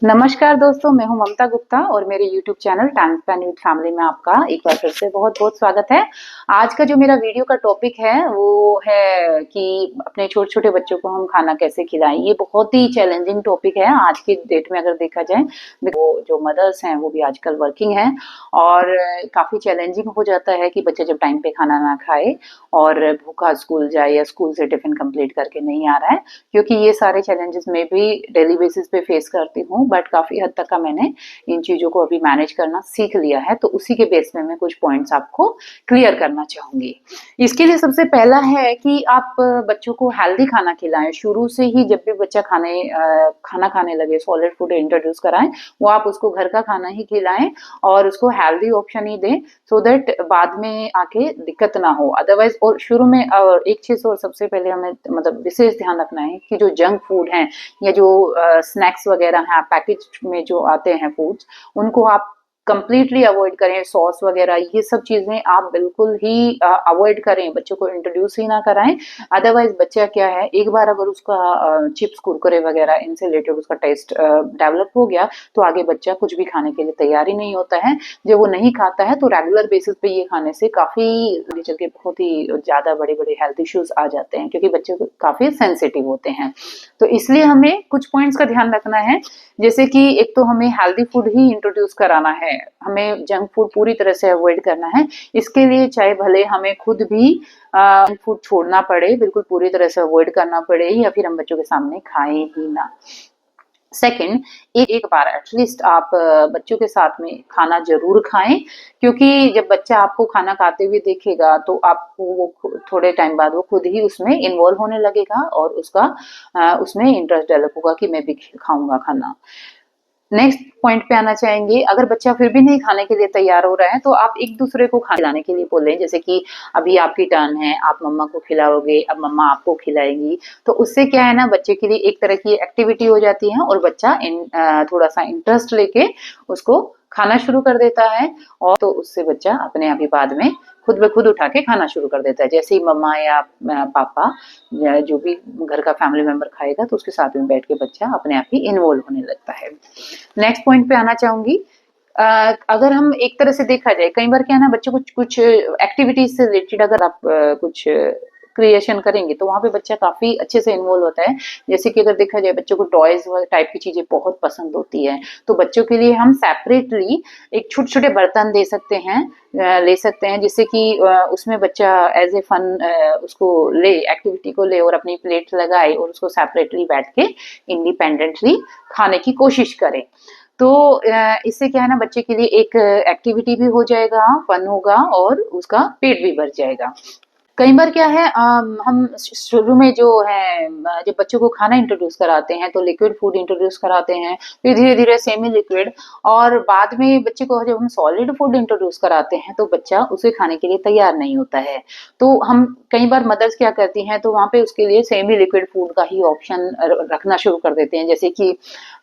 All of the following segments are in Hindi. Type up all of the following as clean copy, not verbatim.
नमस्कार दोस्तों, मैं हूं ममता गुप्ता और मेरे YouTube channel time spend with family में आपका एक बार फिर से बहुत-बहुत स्वागत है। आज का जो मेरा वीडियो का टॉपिक है वो है कि अपने छोटे-छोटे बच्चों को हम खाना कैसे खिलाएँ। ये बहुत ही चैलेंजिंग टॉपिक है आज की डेट में अगर देखा जाए। वो जो मदर्स हैं वो भी आजकल वर्किंग हैं और काफ़ी चैलेंजिंग हो जाता है कि बच्चा जब टाइम पे खाना ना खाए और भूखा स्कूल जाए या स्कूल से टिफ़िन कंप्लीट करके नहीं आ रहा है। क्योंकि ये सारे चैलेंजेस मैं भी डेली बेसिस पे फेस करती हूँ, बट काफ़ी हद तक का मैंने इन चीज़ों को अभी मैनेज करना सीख लिया है, तो उसी के बेस में मैं कुछ पॉइंट्स आपको क्लियर करना चाहूँगी। इसके लिए सबसे पहला है कि आप बच्चों को हेल्दी खाना खिलाएँ, शुरू से ही जब भी बच्चा खाना खाने लगे सॉलिड फूड इंट्रोड्यूस कराएँ, वो आप उसको घर का खाना ही खिलाएँ और उसको हेल्दी ऑप्शन ही दें सो दैट बाद में आके दिक्कत ना हो। अदरवाइज़ और शुरू में एक चीज़ और सबसे पहले हमें मतलब विशेष ध्यान रखना है कि जो जंक फूड हैं या जो स्नैक्स वगैरह हैं पैकेज में जो आते हैं फूड्स, उनको आप कंप्लीटली अवॉइड करें। सॉस वगैरह ये सब चीज़ें आप बिल्कुल ही अवॉइड करें, बच्चों को इंट्रोड्यूस ही ना कराएँ। अदरवाइज़ बच्चा क्या है, एक बार अगर उसका चिप्स, कुरकुरे वगैरह इनसे रिलेटेड उसका टेस्ट डेवलप हो गया, तो आगे बच्चा कुछ भी खाने के लिए तैयार ही नहीं होता है। जब वो नहीं खाता है तो रेगुलर बेसिस पे ये खाने से काफ़ी आगे चल के बहुत ही ज़्यादा बड़े-बड़े हेल्थ इश्यूज़ आ जाते हैं क्योंकि बच्चे काफ़ी सेंसिटिव होते हैं। तो इसलिए हमें कुछ पॉइंट्स का ध्यान रखना है, जैसे कि एक तो हमें हेल्दी फूड ही इंट्रोड्यूस कराना है, हमें जंक फूड पूरी तरह से अवॉइड करना है। इसके लिए चाहे भले हमें खुद भी फूड छोड़ना पड़े, बिल्कुल पूरी तरह से अवॉइड करना पड़े या फिर हम बच्चों के सामने खाएँ ही ना। सेकंड, एक बार एटलीस्ट आप बच्चों के साथ में खाना ज़रूर खाएँ, क्योंकि जब बच्चा आपको खाना खाते हुए देखेगा तो आपको वो थोड़े टाइम बाद वो खुद ही उसमें इन्वॉल्व होने लगेगा और उसका उसमें इंटरेस्ट डेवलप होगा कि मैं भी खाऊँगा खाना। नेक्स्ट पॉइंट पे आना चाहेंगे, अगर बच्चा फिर भी नहीं खाने के लिए तैयार हो रहा है, तो आप एक-दूसरे को खिलाने के लिए बोलें, जैसे कि अभी आपकी टर्न है, आप मम्मा को खिलाओगे, अब मम्मा आपको खिलाएँगी। तो उससे क्या है ना, बच्चे के लिए एक तरह की एक्टिविटी हो जाती है और बच्चा थोड़ा-सा इंटरेस्ट लेके उसको खाना शुरू कर देता है और तो उससे बच्चा अपने आप ही बाद में खुद ब खुद उठा के खाना शुरू कर देता है। जैसे ही मम्मा या पापा या जो भी घर का फैमिली मेंबर खाएगा, तो उसके साथ में बैठ के बच्चा अपने आप ही इन्वॉल्व होने लगता है। नेक्स्ट पॉइंट पे आना चाहूंगी। अगर हम एक तरह से देखा जाए, कई बार क्या है ना, बच्चों को कुछ एक्टिविटीज से रिलेटेड अगर आप कुछ क्रिएशन करेंगे तो वहां पे बच्चा काफी अच्छे से इन्वॉल्व होता है। जैसे कि अगर देखा जाए, बच्चों को टॉयज टाइप की चीजें बहुत पसंद होती है, तो बच्चों के लिए हम सेपरेटली एक छोटे छोटे बर्तन दे सकते हैं, ले सकते हैं, जिससे कि उसमें बच्चा एज ए फन उसको ले, एक्टिविटी को ले और अपनी प्लेट लगाए और उसको सेपरेटली बैठ के इंडिपेंडेंटली खाने की कोशिश करें। तो इससे क्या है ना, बच्चे के लिए एक एक्टिविटी भी हो जाएगा, फन होगा और उसका पेट भी भर जाएगा। कई बार क्या है, हम शुरू में जो है जब बच्चों को खाना इंट्रोड्यूस कराते हैं तो लिक्विड फूड इंट्रोड्यूस कराते हैं, फिर धीरे धीरे सेमी लिक्विड, और बाद में बच्चे को जब हम सॉलिड फूड इंट्रोड्यूस कराते हैं तो बच्चा उसे खाने के लिए तैयार नहीं होता है। तो हम कई बार मदर्स क्या करती हैं, तो वहाँ पे उसके लिए सेमी लिक्विड फूड का ही ऑप्शन रखना शुरू कर देते हैं, जैसे कि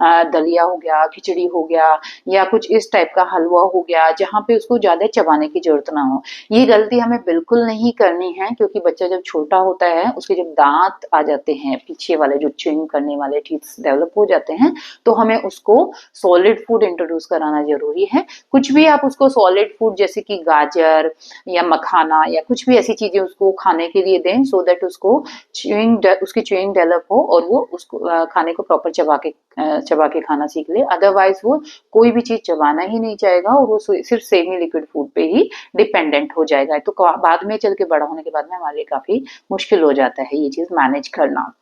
दलिया हो गया, खिचड़ी हो गया या कुछ इस टाइप का हलवा हो गया, जहाँ पे उसको ज्यादा चबाने की जरूरत ना हो। ये गलती हमें बिल्कुल नहीं करनी है, क्योंकि बच्चा जब छोटा होता है उसके जब दांत आ जाते हैं, पीछे वाले जो च्युइंग करने वाले टीथ डेवलप हो जाते हैं, तो हमें उसको सॉलिड फूड इंट्रोड्यूस कराना जरूरी है। कुछ भी आप उसको सॉलिड फूड जैसे कि गाजर या मखाना या कुछ भी ऐसी चीजें उसको खाने के लिए दें, सो दैट उसको उसकी च्युइंग डेवलप हो और वो उसको खाने को प्रॉपर चबा के खाना सीख ले। अदरवाइज वो कोई भी चीज चबाना ही नहीं चाहेगा और वो सिर्फ सेमी लिक्विड फूड पे ही डिपेंडेंट हो जाएगा, तो बाद में चल के बड़ा होने के बाद में हमारे लिए काफी मुश्किल हो जाता है ये चीज मैनेज करना।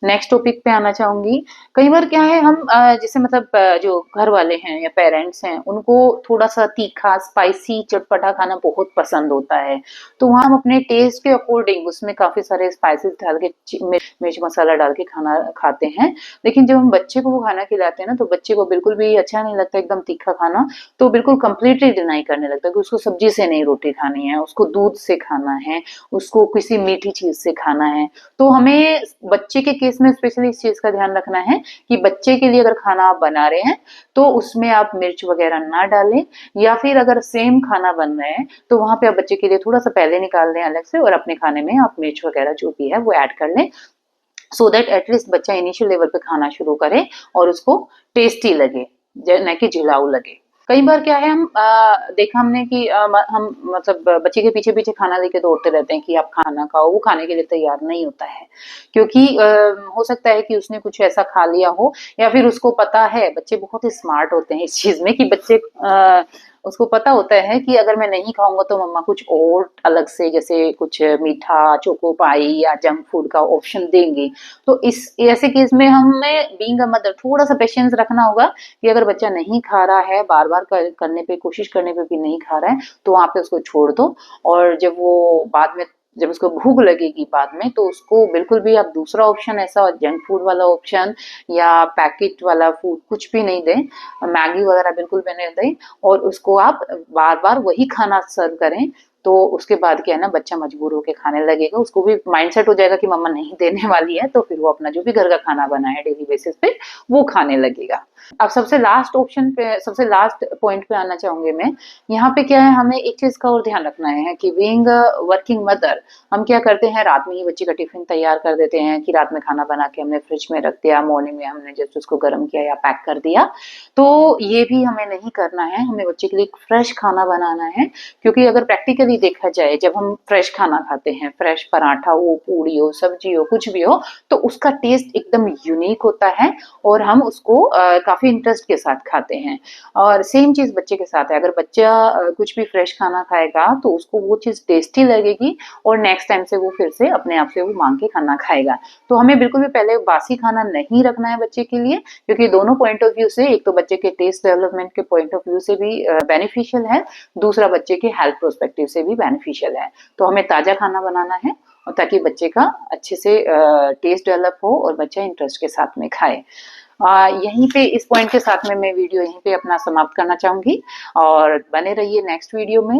नेक्स्ट टॉपिक पे आना चाहूंगी। कई बार क्या है, हम जैसे मतलब जो घर वाले हैं या पेरेंट्स हैं, उनको थोड़ा सा तीखा, स्पाइसी, चटपटा खाना बहुत पसंद होता है, तो वहाँ हम अपने टेस्ट के अकॉर्डिंग उसमें काफी सारे स्पाइसेस डाल के मिर्च मसाला डाल के खाना खाते हैं। लेकिन जब हम बच्चे को वो खाना खिलाते हैं ना, तो बच्चे को बिल्कुल भी अच्छा नहीं लगता एकदम तीखा खाना, तो बिल्कुल कंप्लीटली डिनाई करने लगता है कि उसको सब्जी से नहीं रोटी खानी है, उसको दूध से खाना है, उसको किसी मीठी चीज से खाना है। तो हमें बच्चे के केस में स्पेशली इस चीज का ध्यान रखना है कि बच्चे के लिए अगर खाना आप बना रहे हैं तो उसमें आप मिर्च वगैरह ना डालें, या फिर अगर सेम खाना बन रहा है तो वहां पे आप बच्चे के लिए थोड़ा सा पहले निकाल दें अलग से और अपने खाने में आप मिर्च वगैरह जो भी है वो ऐड कर लें। सो दैट एटलीस्ट बच्चा इनिशियल लेवल पे खाना शुरू करे और उसको टेस्टी लगे, न कि झिलाऊ लगे। कई बार क्या है, हम देखा हमने कि हम मतलब बच्चे के पीछे पीछे खाना लेके दौड़ते रहते हैं कि आप खाना खाओ, वो खाने के लिए तैयार नहीं होता है, क्योंकि हो सकता है कि उसने कुछ ऐसा खा लिया हो, या फिर उसको पता है, बच्चे बहुत ही स्मार्ट होते हैं इस चीज में कि बच्चे उसको पता होता है कि अगर मैं नहीं खाऊंगा तो मम्मा कुछ और अलग से, जैसे कुछ मीठा, चोको पाई या जंक फूड का ऑप्शन देंगी। तो इस ऐसे केस में हमें बीइंग अ मदर थोड़ा सा पेशेंस रखना होगा कि अगर बच्चा नहीं खा रहा है, बार बार करने पे, कोशिश करने पे भी नहीं खा रहा है, तो वहां पे उसको छोड़ दो। और जब उसको भूख लगेगी बाद में, तो उसको बिल्कुल भी आप दूसरा ऑप्शन, ऐसा जंक फूड वाला ऑप्शन या पैकेट वाला फूड कुछ भी नहीं दें, मैगी वगैरह बिल्कुल भी नहीं दें, और उसको आप बार बार वही खाना सर्व करें। तो उसके बाद क्या है ना, बच्चा मजबूर होके खाने लगेगा, उसको भी माइंडसेट हो जाएगा कि मम्मा नहीं देने वाली है, तो फिर वो अपना जो भी घर का खाना बना है डेली बेसिस पे वो खाने लगेगा। अब सबसे लास्ट ऑप्शन पे, सबसे लास्ट पॉइंट पे आना चाहूंगी मैं। यहाँ पे क्या है, हमें एक चीज का और ध्यान रखना है कि बीइंग वर्किंग मदर, हम क्या करते हैं, रात में ही बच्चे का टिफिन तैयार कर देते हैं कि रात में खाना बना के हमने फ्रिज में रख दिया, मॉर्निंग में हमने जस्ट उसको गर्म किया या पैक कर दिया। तो ये भी हमें नहीं करना है, हमें बच्चे के लिए फ्रेश खाना बनाना है। क्योंकि अगर प्रैक्टिकली देखा जाए, जब हम फ्रेश खाना खाते हैं, फ्रेश पराठा हो, पूड़ी हो, सब्जी हो, कुछ भी हो, तो उसका टेस्ट एकदम यूनिक होता है और हम उसको काफी इंटरेस्ट के साथ खाते हैं। और सेम चीज बच्चे के साथ है, अगर बच्चा कुछ भी फ्रेश खाना खाएगा तो उसको वो चीज टेस्टी लगेगी और नेक्स्ट टाइम से वो फिर से अपने आप से वो मांग के खाना खाएगा। तो हमें बिल्कुल भी पहले बासी खाना नहीं रखना है बच्चे के लिए, क्योंकि दोनों पॉइंट ऑफ व्यू से, एक तो बच्चे के टेस्ट डेवलपमेंट के पॉइंट ऑफ व्यू से भी बेनिफिशियल है, दूसरा बच्चे के हेल्थ पर्सपेक्टिव से भी बेनिफिशियल है। तो हमें ताजा खाना बनाना है, और ताकि बच्चे का अच्छे से टेस्ट डेवलप हो और बच्चा इंटरेस्ट के साथ में खाए। यहीं पे इस पॉइंट के साथ में मैं वीडियो यहीं पे अपना समाप्त करना चाहूंगी, और बने रहिए नेक्स्ट वीडियो में।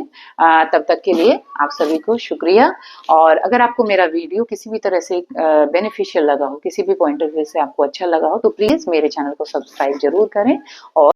तब तक के लिए आप सभी को शुक्रिया। और अगर आपको मेरा वीडियो किसी भी तरह से बेनिफिशियल लगा हो, किसी भी पॉइंट ऑफ व्यू से आपको अच्छा लगा हो, तो प्लीज मेरे चैनल को सब्सक्राइब जरूर करें। और